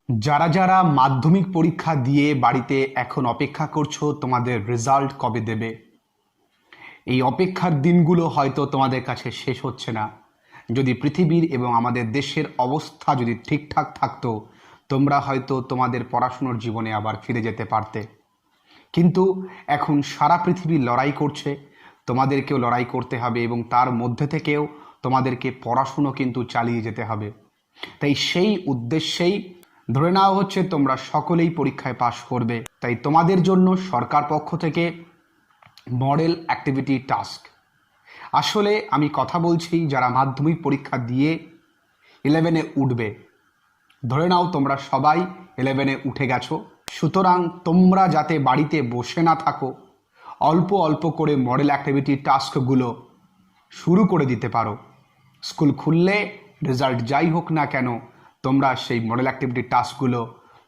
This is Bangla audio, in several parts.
যারা যারা মাধ্যমিক পরীক্ষা দিয়ে বাড়িতে এখন অপেক্ষা করছো তোমাদের রেজাল্ট কবে দেবে, এই অপেক্ষার দিনগুলো হয়তো তোমাদের কাছে শেষ হচ্ছে না। যদি পৃথিবীর এবং আমাদের দেশের অবস্থা যদি ঠিকঠাক থাকতো, তোমরা হয়তো তোমাদের পড়াশুনোর জীবনে আবার ফিরে যেতে পারতে। কিন্তু এখন সারা পৃথিবী লড়াই করছে, তোমাদেরকেও লড়াই করতে হবে এবং তার মধ্যে থেকেও তোমাদেরকে পড়াশুনো কিন্তু চালিয়ে যেতে হবে। তাই সেই উদ্দেশ্যেই ধরে নেওয়া হচ্ছে তোমরা সকলেই পরীক্ষায় পাশ করবে। তাই তোমাদের জন্য সরকার পক্ষ থেকে মডেল অ্যাক্টিভিটি টাস্ক। আসলে আমি কথা বলছি যারা মাধ্যমিক পরীক্ষা দিয়ে 11-এ উঠবে। ধরে নাও তোমরা সবাই 11-এ উঠে গেছো, সুতরাং তোমরা যাতে বাড়িতে বসে না থাকো, অল্প অল্প করে মডেল অ্যাক্টিভিটি টাস্কগুলো শুরু করে দিতে পারো। স্কুল খুললে রেজাল্ট যাই হোক না কেন, তোমরা সেই মডেল অ্যাক্টিভিটি টাস্কগুলো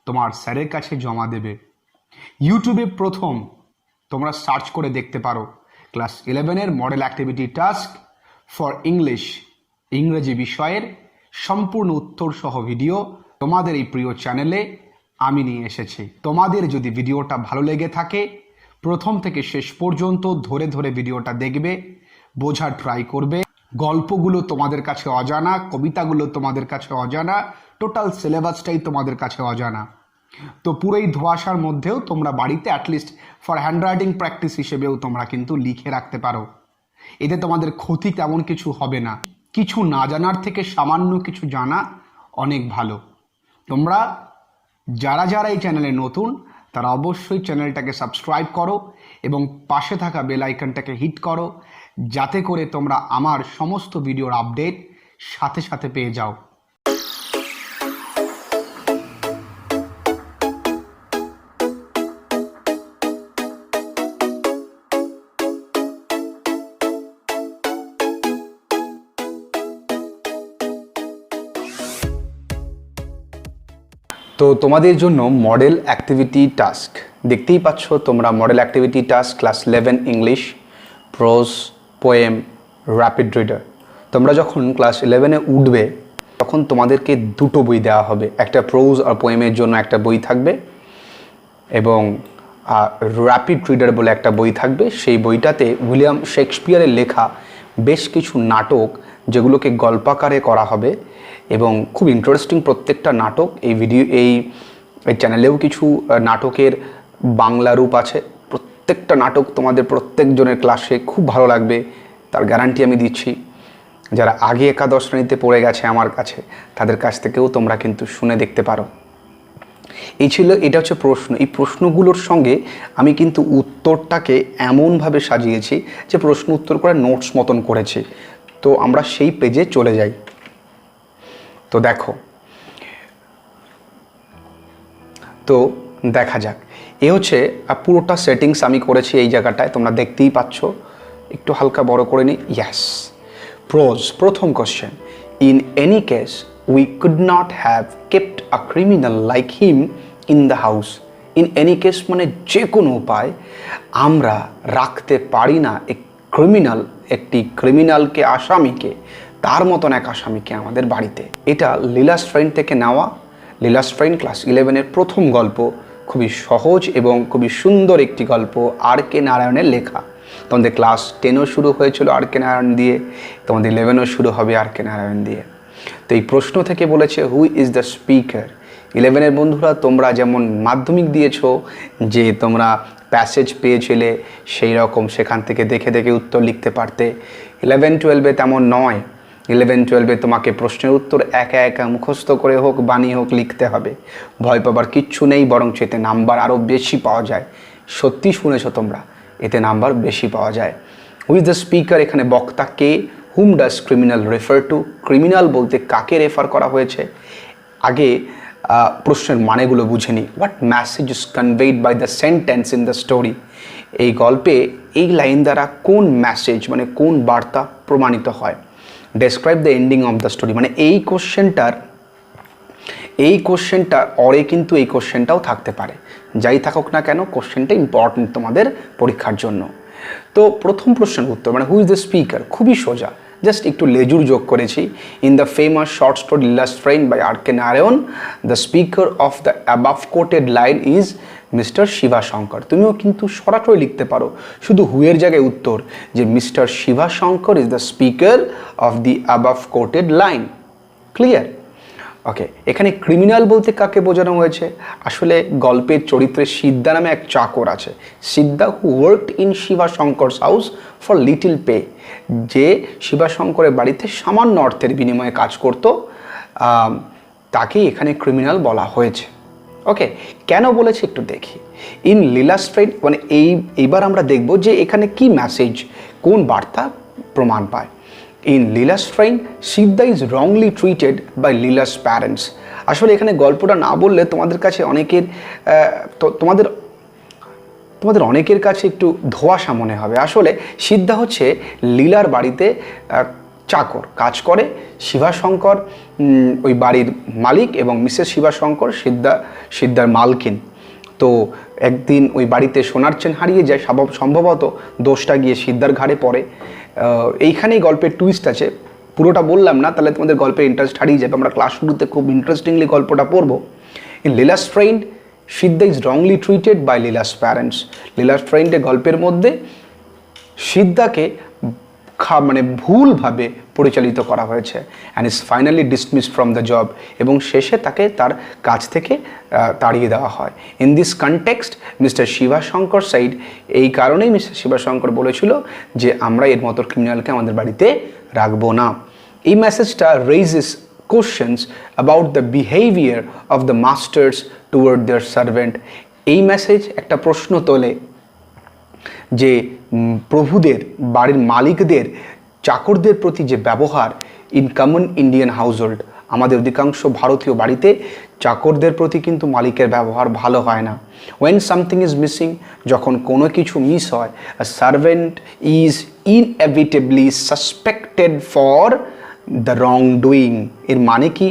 তোমার স্যারের কাছে জমা দেবে। ইউটিউবে প্রথম তোমরা সার্চ করে দেখতে পারো ক্লাস 11-এর model activity task for English, ইংরেজি বিষয়ের সম্পূর্ণ উত্তর সহ ভিডিও তোমাদের এই প্রিয় চ্যানেলে আমি নিয়ে এসেছি। তোমাদের যদি ভিডিওটা ভালো লেগে থাকে, প্রথম থেকে শেষ পর্যন্ত ধরে ধরে ভিডিওটা দেখবে, বোঝার ট্রাই করবে। গল্পগুলো তোমাদের কাছে অজানা, কবিতাগুলো তোমাদের কাছে অজানা, টোটাল সিলেবাসটাই তোমাদের কাছে অজানা। তো পুরো এই ধোঁয়াশার মধ্যেও তোমরা বাড়িতে অ্যাটলিস্ট ফর হ্যান্ডরাইটিং প্র্যাকটিস হিসেবেও তোমরা কিন্তু লিখে রাখতে পারো। এতে তোমাদের ক্ষতি তেমন কিছু হবে না। কিছু না জানার থেকে সামান্য কিছু জানা অনেক ভালো। তোমরা যারা যারা এই চ্যানেলে নতুন, তারা অবশ্যই চ্যানেলটাকে সাবস্ক্রাইব করো এবং পাশে থাকা বেল আইকনটাকে হিট করো, যাতে করে তোমরা আমার সমস্ত ভিডিওর আপডেট সাথে সাথে পেয়ে যাও। তো তোমাদের জন্য মডেল অ্যাক্টিভিটি টাস্ক দেখতেই পাচ্ছ তোমরা। Model activity task class 11 English, pros, poem, rapid reader. তোমরা যখন ক্লাস 11-এ উঠবে তখন তোমাদেরকে দুটো বই দেওয়া হবে। একটা প্রোজ আর পোয়েমের জন্য একটা বই থাকবে এবং র্যাপিড রিডার বলে একটা বই থাকবে। সেই বইটাতে উইলিয়াম শেক্সপিয়ারের লেখা বেশ কিছু নাটক, যেগুলোকে গল্পাকারে করা হবে এবং খুব ইন্টারেস্টিং প্রত্যেকটা নাটক। এই চ্যানেলেও কিছু নাটকের বাংলা রূপ আছে। প্রত্যেকটা নাটক তোমাদের প্রত্যেকজনের ক্লাসে খুব ভালো লাগবে, তার গ্যারান্টি আমি দিচ্ছি। যারা আগে একাদশ শ্রেণীতে পড়ে গেছে আমার কাছে, তাদের কাছ থেকেও তোমরা কিন্তু শুনে দেখতে পারো। এটা হচ্ছে প্রশ্ন। এই প্রশ্নগুলোর সঙ্গে আমি কিন্তু উত্তরটাকে এমনভাবে সাজিয়েছি যে প্রশ্ন উত্তর করে নোটস মতন করেছি। তো আমরা সেই পেজে চলে যাই। তো দেখো, তো দেখা যাক। এ হচ্ছে পুরোটা সেটিংস আমি করেছি এই জায়গাটায়, তোমরা দেখতেই পাচ্ছ। একটু হালকা বড় করে নিই। ইয়াস। প্রোজ, প্রথম question. In any case we could not have kept a criminal like him in the house. In any case মানে যে কোনো উপায় আমরা রাখতে পারি না একটি ক্রিমিনালকে, আসামিকে, তার মতন এক আসামিকে আমাদের বাড়িতে। এটা লীলা স্ট্রেইন থেকে নেওয়া। লীলা স্ট্রেইন ক্লাস 11-এর প্রথম গল্প, খুবই সহজ এবং খুবই সুন্দর একটি গল্প, আর কে নারায়ণের লেখা। তোমাদের ক্লাস 10ও শুরু হয়েছিল আর কে নারায়ণ দিয়ে, তোমাদের 11ও শুরু হবে আর কে নারায়ণ দিয়ে। তো এই প্রশ্ন থেকে বলেছে হু ইজ দ্য স্পিকার। 11-এর বন্ধুরা, তোমরা যেমন মাধ্যমিক দিয়েছো যে তোমরা প্যাসেজ পেয়েছিলে, সেই রকম সেখান থেকে দেখে দেখে উত্তর লিখতে পারতে। 11-12-এ তেমন নয়। 11-12-এ তোমাকে প্রশ্নের উত্তর একা একা মুখস্থ করে হোক বানিয়ে হোক লিখতে হবে। ভয় পাবার কিচ্ছু নেই, বরং এতে নাম্বার আরও বেশি পাওয়া যায়। সত্যি শুনেছো তোমরা, এতে নাম্বার বেশি পাওয়া যায়। হু ইজ দ্য স্পিকার, এখানে বক্তা কে। Whom does criminal refer to, criminal বলতে কাকে রেফার করা হয়েছে। আগে প্রশ্নের মানেগুলো বুঝে নিই। What message is conveyed by the sentence in the story. এই গল্পে এই লাইন দ্বারা কোন মেসেজ মানে কোন বার্তা প্রমাণিত হয়। Describe the ending of the story, মানে এই কোশ্চেনটার অরে কিন্তু এই কোশ্চেনটাও থাকতে পারে। যাই থাকুক না কেন, কোশ্চেনটা ইম্পর্টেন্ট তোমাদের পরীক্ষার জন্য। তো প্রথম প্রশ্নের উত্তর মানে হু ইজ দ্য স্পিকার, খুবই সোজা। জাস্ট একটু লেজুর যোগ করেছি। In the famous short story last train by R K Narayan, the speaker of the above quoted line is mister Sivasankar. তুমিও কিন্তু সরাসরি লিখতে পারো, শুধু হুয়ের জায়গায় উত্তর, যে mister Sivasankar is the speaker of the above quoted line. Clear? Okay, এখানে ক্রিমিনাল বলতে কাকে বোঝানো হয়েছে? আসলে গল্পের চরিত্রে সিদ্ধা নামে এক চাকর আছে, Sidda who worked in Sivasankar's house for little pay, যে শিবাশঙ্করের বাড়িতে সামান্য অর্থের বিনিময়ে কাজ করত, তাকেই এখানে ক্রিমিনাল বলা হয়েছে। ওকে, কেন বলেছে একটু দেখি। ইন লীলা স্ট্রেট, মানে এইবার আমরা দেখব যে এখানে কি মেসেজ, কোন বার্তা প্রমাণ পায়। In Leela's train, Sidda is wrongly treated by Leela's parents. আসলে এখানে গল্পটা না বললে তোমাদের কাছে অনেকের তোমাদের অনেকের কাছে একটু ধোঁয়াশা মনে হবে। আসলে সিদ্ধা হচ্ছে লীলার বাড়িতে কাজ করে। শিবাশঙ্কর ওই বাড়ির মালিক এবং মিসেস শিবাশঙ্কর সিদ্ধার মালকিন। তো একদিন ওই বাড়িতে সোনার চেন হারিয়ে যায়, সম্ভবত দোষটা গিয়ে সিদ্ধার ঘাড়ে পড়ে। এইখানেই গল্পের টুইস্ট আছে, পুরোটা বললাম না, তাহলে তোমাদের গল্পের ইন্টারেস্ট হারিয়ে যাবে। আমরা ক্লাস শুরুতে খুব ইন্টারেস্টিংলি গল্পটা পড়বো। In Leela's train, Sidda is wrongly treated by Leela's parents. Leela's ট্রেন্ডে গল্পের মধ্যে সিদ্ধাকে মানে ভুলভাবে পরিচালিত করা হয়েছে, and is finally dismissed from the job, এবং শেষে তাকে তার কাজ থেকে তাড়িয়ে দেওয়া হয়। In this context mister Sivasankar said, এই কারণেই মিস্টার শিবাশঙ্কর বলেছিল যে আমরা এর মতো ক্রিমিনালকে আমাদের বাড়িতে রাখবো না। এই মেসেজটা raises questions about the behaviour of the masters toward their servant. এই মেসেজ একটা প্রশ্ন তোলে যে প্রভুদের, বাড়ির মালিকদের চাকরদের প্রতি যে ব্যবহার ইন কমন ইন্ডিয়ান হাউসহোল্ড, আমাদের অধিকাংশ ভারতীয় বাড়িতে চাকরদের প্রতি কিন্তু মালিকের ব্যবহার ভালো হয় না। ওয়েন সামথিং ইজ মিসিং, যখন কোনো কিছু মিস হয়, a servant is inevitably suspected for the wrongdoing. এর মানে কি?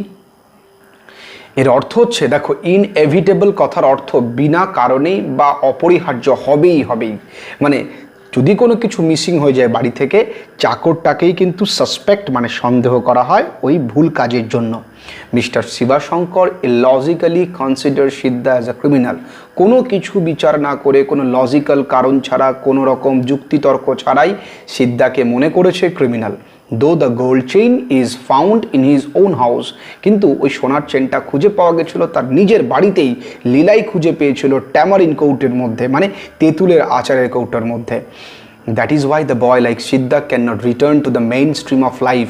এর অর্থ হচ্ছে, দেখো, ইনএভিটেবল কথার অর্থ বিনা কারণেই বা অপরিহার্য হবেই। মানে যদি কোনো কিছু মিসিং হয়ে যায় বাড়ি থেকে, চাকরটাকেই কিন্তু সাসপেক্ট মানে সন্দেহ করা হয় ওই ভুল কাজের জন্য। Mister Sivasankar logically consider Sidda as a criminal. কোনো কিছু বিচার না করে, কোনো লজিক্যাল কারণ ছাড়া, কোনো রকম যুক্তিতর্ক ছাড়াই সিদ্ধাকে মনে করেছে ক্রিমিনাল। দো the gold chain is found in his own house, কিন্তু ওই সোনার চেনটা খুঁজে পাওয়া গেছিলো তার নিজের বাড়িতেই। লীলাই খুঁজে পেয়েছিল ট্যামারিন কৌটের মধ্যে, মানে তেঁতুলের আচারের কৌটার মধ্যে। That is why the boy like Siddha can not return to the main stream of life.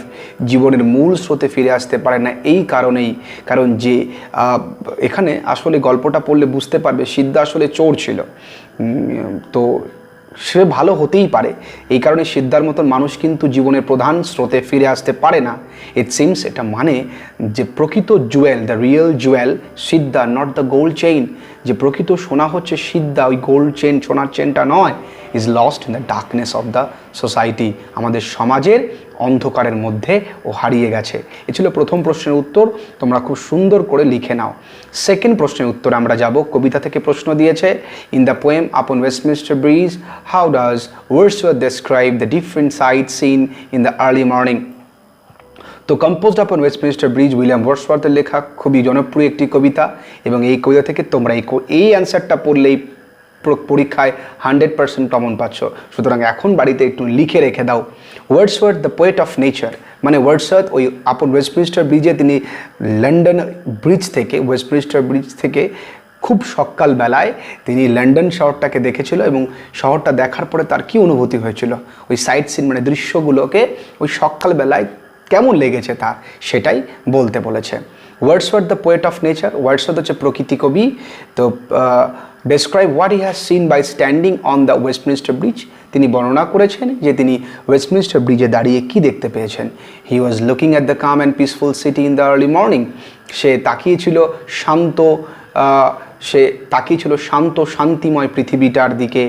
জীবনের মূল স্রোতে ফিরে আসতে পারে না এই কারণেই। কারণ যে এখানে আসলে গল্পটা পড়লে বুঝতে পারবে সিদ্ধা আসলে চোর ছিল, তো সে ভালো হতেই পারে। এই কারণে সিদ্ধার মতন মানুষ কিন্তু জীবনের প্রধান স্রোতে ফিরে আসতে পারে না। ইট সিমস এটা মানে যে প্রকৃত Jewel, the real Jewel Siddha, not the gold chain. যে প্রকৃত সোনা হচ্ছে সিদ্ধা, ওই গোল্ড চেন, সোনার চেনটা নয়। Is lost in the darkness of the society, আমাদের সমাজের অন্ধকারের মধ্যে ও হারিয়ে গেছে। এ ছিল প্রথম প্রশ্নের উত্তর, তোমরা খুব সুন্দর করে লিখে নাও। সেকেন্ড প্রশ্নের উত্তরে আমরা যাব। কবিতা থেকে প্রশ্ন দিয়েছে, in the poem upon Westminster Bridge how does Wordsworth describe the different sight seen in the early morning. তো composed upon Westminster Bridge William ওয়ার্ডসওয়ার্থের লেখা খুবই জনপ্রিয় একটি কবিতা, এবং এই কবিতা থেকে তোমরা এই অ্যান্সারটা পড়লেই পরীক্ষায় 100% কমন পাচ্ছ। সুতরাং এখন বাড়িতে একটু লিখে রেখে দাও। Wordsworth the poet of nature, মানে ওয়ার্ডসওয়ার্থ ওই আপন ওয়েস্টমিনস্টার ব্রিজে তিনি লন্ডন ওয়েস্টমিনস্টার ব্রিজ থেকে খুব সকালবেলায় তিনি লন্ডন শহরটাকে দেখেছিল, এবং শহরটা দেখার পরে তার কী অনুভূতি হয়েছিল, ওই সাইট সিন মানে দৃশ্যগুলোকে ওই সকালবেলায় কেমন লেগেছে তার, সেটাই বলতে বলেছে। Wordsworth the poet of nature, Wordsworth হচ্ছে প্রকৃতি কবি। তো describe what he has seen by standing on the Westminster bridge, তিনি বর্ণনা করেছেন যে তিনি ওয়েস্টমিনস্টার ব্রিজে দাঁড়িয়ে কি দেখতে পেয়েছেন। He was looking at the calm and peaceful city in the early morning, সে তাকিয়েছিল শান্তিময় পৃথিবীটার দিকে,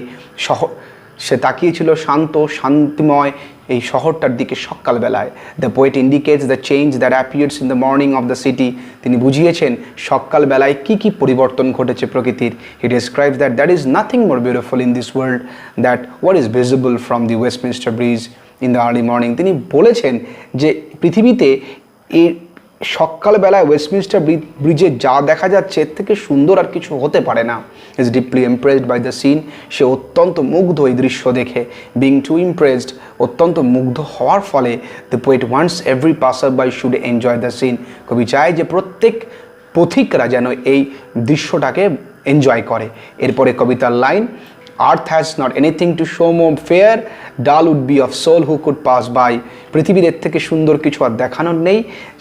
সে তাকিয়েছিল শান্তিময় এই শহরটার দিকে সকালবেলায়। The poet indicates the change that appears in the morning of the city, তিনি বুঝিয়েছেন সকালবেলায় কী কী পরিবর্তন ঘটেছে প্রকৃতির। He describes that is nothing more beautiful in this world that what is visible from the Westminster Bridge in the early morning. তিনি বলেছেন যে পৃথিবীতে এই সকালবেলায় ওয়েস্টমিনস্টার ব্রিজে যা দেখা যাচ্ছে এর থেকে সুন্দর আর কিছু হতে পারে না। Is deeply impressed by the scene. সে অত্যন্ত মুগ্ধ এই দৃশ্য দেখে। বিং টু ইমপ্রেসড, অত্যন্ত মুগ্ধ হওয়ার ফলে the poet wants every passer by should enjoy the scene. কবি চায় যে প্রত্যেক পথিকরা যেন এই দৃশ্যটাকে এনজয় করে। এরপরে কবিতার line, earth has not anything to show more fair, dull would be of soul who could pass by. পৃথিবীর এর থেকে সুন্দর কিছু আর দেখানোর নেই,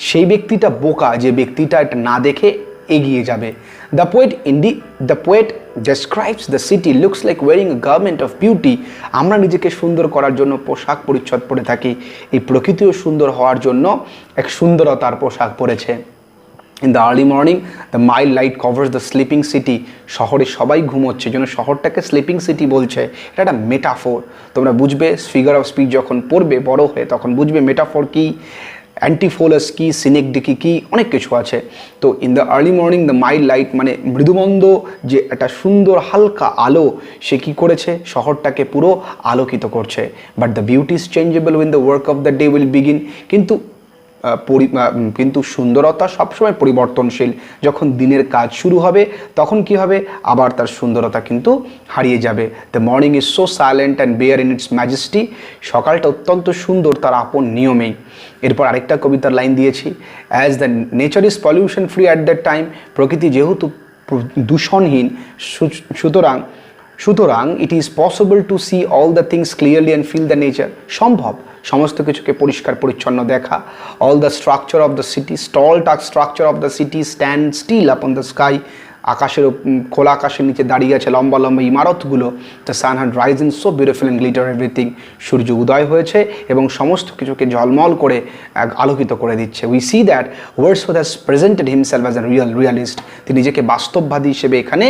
সেই ব্যক্তিটা বোকা যে ব্যক্তিটা এটা না দেখে এগিয়ে যাবে। The poet describes the city looks like wearing a garment of beauty. আমরা নিজেকে সুন্দর করার জন্য পোশাক পরিচ্ছদ পরে থাকি, এই প্রকৃতিও সুন্দর হওয়ার জন্য এক সুন্দরতার পোশাক পরেছে। In the early morning the mild light covers the sleeping city. শহরে সবাই ঘুমোচ্ছে, যেন শহরটাকে স্লিপিং সিটি বলছে। এটা একটা মেটাফোর। তোমরা বুঝবে ফিগার অফ স্পিচ যখন পড়বে বড় হয়ে, তখন বুঝবে মেটাফোর কি, অ্যান্টিফোলাস কি, সিনেকডিকি কি, অনেক কিছু আছে। তো in the early morning the mild light মানে মৃদুমন্দ যে একটা সুন্দর হালকা আলো, সে কী করেছে, শহরটাকে পুরো আলোকিত করছে। But the beauty is changeable win the work of the day will begin. কিন্তু সুন্দরতা সবসময় পরিবর্তনশীল। যখন দিনের কাজ শুরু হবে তখন কি হবে, আবার তার সুন্দরতা কিন্তু হারিয়ে যাবে। The morning is so silent and bare in its majesty. সকালটা অত্যন্ত সুন্দর তার আপন নিয়মেই। এরপর আরেকটা কবিতার লাইন দিয়েছি, as the nature is pollution free at that time. প্রকৃতি যেহেতু দূষণহীন, সুতরাং it is possible to see all the things clearly and feel the nature. সম্ভব সমস্ত কিছুকে পরিষ্কার পরিচ্ছন্ন দেখা। All the structure of the city, structure of the city stand still upon the sky. আকাশের খোলা আকাশের নিচে দাঁড়িয়ে আছে লম্বা লম্বা ইমারতগুলো। The sun had risen so beautiful and glitter everything. সূর্য উদয় হয়েছে এবং সমস্ত কিছুকে ঝলমল করে আলোকিত করে দিচ্ছে। We see that Wordsworth has presented himself as a realist. তিনি নিজেকে বাস্তববাদী হিসেবে এখানে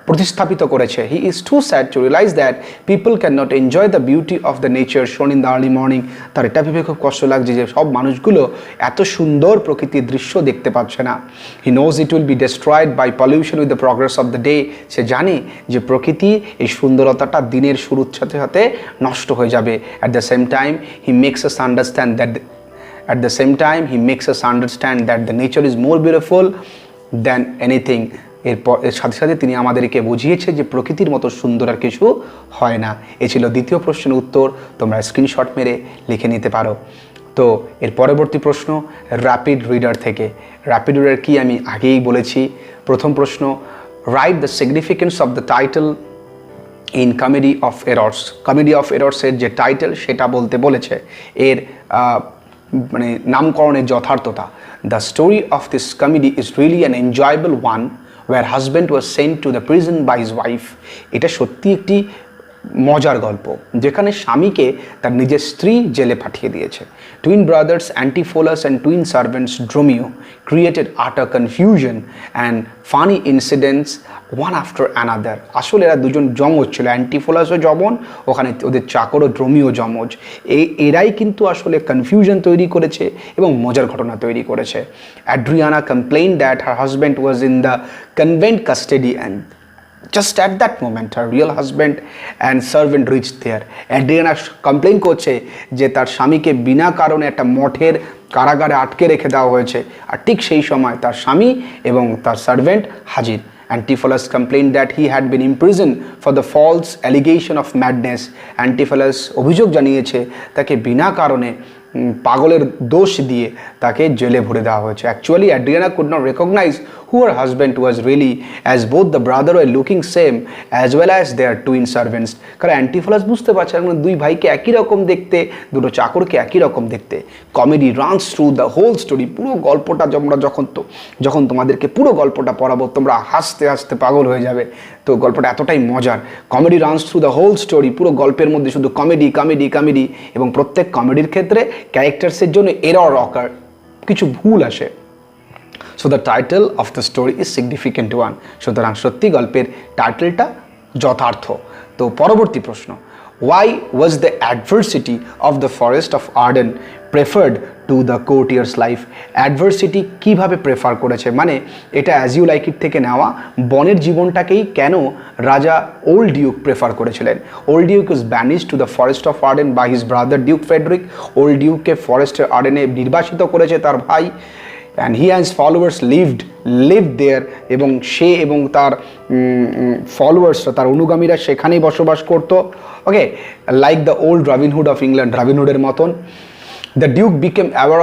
প্রতিস্থাপিত করেছে। He is too sad to realise that people can not enjoy the beauty of the nature shown in the early morning. তার এটা ভেবে খুব কষ্ট লাগছে যে সব মানুষগুলো এত সুন্দর প্রকৃতির দৃশ্য দেখতে পাচ্ছে না। He knows it will be destroyed by pollution with the progress of the day. সে জানে যে প্রকৃতি এই সুন্দরতাটা দিনের শুরুর সাথে সাথে নষ্ট হয়ে যাবে। At the same time he makes us understand that the nature is more beautiful than anything. এর সাথে সাথে তিনি আমাদেরকে বুঝিয়েছে যে প্রকৃতির মতো সুন্দর আর কিছু হয় না। এ ছিল দ্বিতীয় প্রশ্নের উত্তর। তোমরা স্ক্রিনশট মেরে লিখে নিতে পারো। তো এর পরবর্তী প্রশ্ন র্যাপিড রিডার থেকে। র্যাপিড রিডার কি আমি আগেই বলেছি। প্রথম প্রশ্ন, write the significance of the title in Comedy of Errors. Comedy of এরর্সের যে টাইটেল সেটা বলতে বলেছে, এর মানে নামকরণের যথার্থতা। The story of this comedy is really an enjoyable one where husband was sent to the prison by his wife. এটা সত্যি একটি মজার গল্প যেখানে স্বামীকে তার নিজের স্ত্রী জেলে পাঠিয়ে দিয়েছে। Twin brothers Antipholus and twin servants Dromio created utter confusion and funny incidents one after another. আসলে এরা দুজন যমজ ছিল, অ্যান্টিফোলাসও যমন, ওখানে ওদের চাকরও ড্রোমিও যমজ। এরাই কিন্তু আসলে কনফিউশন তৈরি করেছে এবং মজার ঘটনা তৈরি করেছে। Adriana complain that her husband was in the convent custody and just at that moment her real husband and servant reached there. Adriana complain করছে যে তার স্বামীকে বিনা কারণে একটা মঠের কারাগারে আটকে রেখে দেওয়া হয়েছে, আর ঠিক সেই সময় তার স্বামী এবং তার সার্ভেন্ট হাজির। Antipholus complained that he had been imprisoned for the false allegation of madness. Antipholus অভিযোগ জানিয়েছে তাকে বিনা কারণে পাগলের দোষ দিয়ে তাকে জেলে ভরে দেওয়া হয়েছে। Actually Adriana could not recognize who her husband was really, as both the brother were looking same as well as their twin servants. কারণ অ্যান্টিফোলাস বুঝতে পারছে না দুই ভাইকে একই রকম দেখতে, দুটো চাকরকে একই রকম দেখতে। Comedy runs through the whole story. পুরো গল্পটা আমরা যখন তোমাদেরকে পুরো গল্পটা পড়াবো তোমরা হাসতে হাসতে পাগল হয়ে যাবে। তো গল্পটা এতটাই মজার। Comedy runs through the whole story. পুরো গল্পের মধ্যে শুধু কমেডি কমেডি কমেডি, এবং প্রত্যেক কমেডির ক্ষেত্রে ক্যারেক্টার্সের জন্য এরর অকার, কিছু ভুল আসে। So the title of the story is significant one. সুতরাং সত্যি গল্পের টাইটেলটা যথার্থ। তো পরবর্তী প্রশ্ন, Why was the adversity of the forest of Arden preferred to the courtier's life? Adversity কিভাবে প্রেফার করেছে, মানে এটা অ্যাজ ইউ লাইক ইট থেকে নেওয়া, বনের জীবনটাকেই কেন রাজা ওল্ড ডিউক প্রেফার করেছিলেন? Old duke is banish to the forest of Arden by his brother Duke Frederick. Old ডিউককে ফরেস্টের আর্ডেনে নির্বাসিত করেছে তার ভাই, and he and followers lived there, এবং সে এবং তার ফলোয়ার্সরা, তার অনুগামীরা সেখানেই বসবাস করতো। Okay, like the old Robin Hood of England, রবিনহুডের মতন। The duke became aware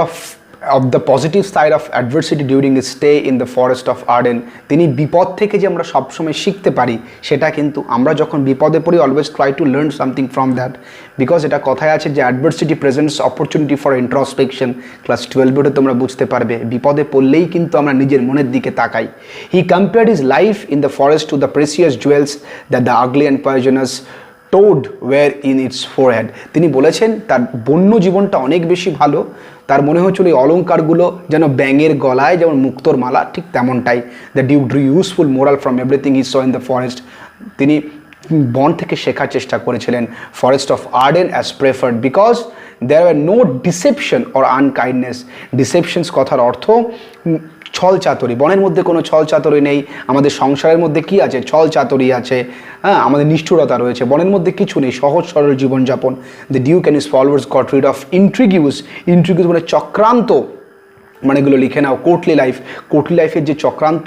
of the positive side of adversity during his stay in the forest of Arden. তিনি বিপদ থেকে যে আমরা সবসময় শিখতে পারি, সেটা কিন্তু আমরা যখন বিপদে পড়ি always try to learn something from that, because এটা কথায় আছে যে adversity presents opportunity for introspection. Class 12 তোমরা বুঝতে পারবে, বিপদে পড়লেই কিন্তু আমরা নিজের মনের দিকে তাকাই। He compared his life in the forest to the precious jewels that the ugly and poisonous toad wear in its forehead. তিনি বলেছেন তার বন্য জীবনটা অনেক বেশি ভালো, তার মনে হচ্ছিল এই অলঙ্কারগুলো যেন ব্যাঙের গলায় যেমন মুক্তোর মালা, ঠিক তেমনটাই। The duke drew useful moral from everything he saw in the forest. তিনি বন থেকে শেখার চেষ্টা করেছিলেন। Forest of Arden as preferred because there are no deception or unkindness. Deceptions কথার অর্থ ছল চাতুরি, বনের মধ্যে কোনো ছল চাতুরি নেই। আমাদের সংসারের মধ্যে কি আছে? ছল চাতুরি আছে, হ্যাঁ, আমাদের নিষ্ঠুরতা রয়েছে। বনের মধ্যে কিছু নেই, সহজ সরল জীবনযাপন। The duke and his followers got rid of intrigues মানে চক্রান্ত, মানে এগুলো লিখে নাও। কোর্টলি লাইফের যে চক্রান্ত,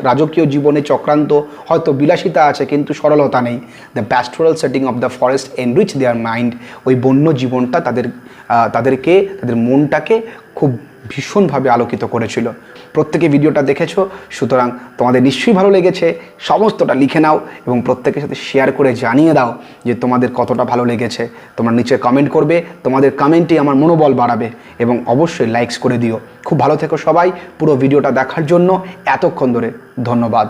রাজকীয় জীবনে চক্রান্ত, হয়তো বিলাসিতা আছে কিন্তু সরলতা নেই। The pastoral setting of the forest enrich there mind. ওই বন্য জীবনটা তাদের মনটাকে খুব ভীষণভাবে আলোকিত করেছিল। প্রত্যেকে ভিডিওটা দেখেছো, সুতরাং তোমাদের নিশ্চয়ই ভালো লেগেছে। সমস্তটা লিখে নাও এবং প্রত্যেকের সাথে শেয়ার করে জানিয়ে দাও যে তোমাদের কতটা ভালো লেগেছে। তোমরা নিচে কমেন্ট করবে, তোমাদের কমেন্টই আমার মনোবল বাড়াবে, এবং অবশ্যই লাইকস করে দিও। খুব ভালো থেকো সবাই। পুরো ভিডিওটা দেখার জন্য এতক্ষণ ধরে ধন্যবাদ।